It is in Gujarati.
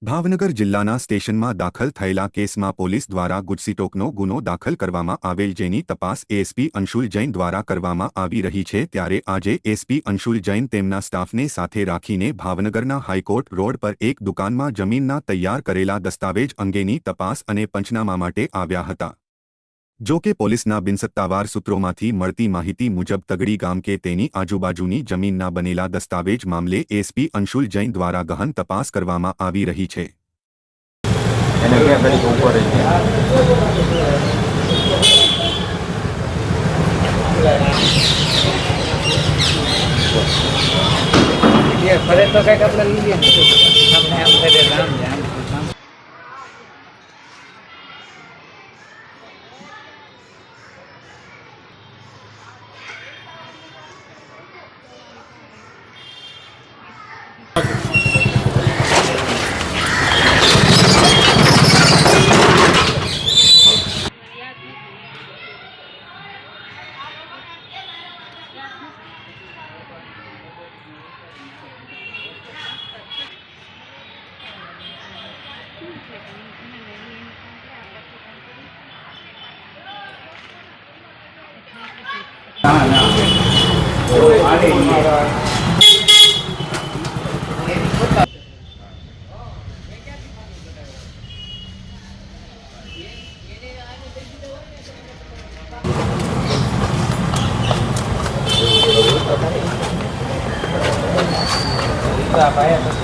ભાવનગર જિલ્લાના સ્ટેશનમાં દાખલ થયેલા કેસમાં પોલીસ દ્વારા ગુજસીટોકનો ગુનો દાખલ કરવામાં આવેલ, જેની તપાસ એએસપી અંશુલ જૈન દ્વારા કરવામાં આવી રહી છે। ત્યારે આજે એસપી અંશુલ જૈન તેમના સ્ટાફને સાથે રાખીને ભાવનગરના હાઈકોર્ટ રોડ પર એક દુકાનમાં જમીનના તૈયાર કરેલા દસ્તાવેજ અંગેની તપાસ અને પંચનામા માટે આવ્યા હતા। જો કે પોલીસના બિનસત્તાવાર સૂત્રોમાંથી મળતી માહિતી મુજબ તગડી ગામ કે તેની આજુબાજુની જમીનના બનેલા દસ્તાવેજ મામલે એસપી અંશુલ જૈન દ્વારા ગહન તપાસ કરવામાં આવી રહી છે। ભાઈ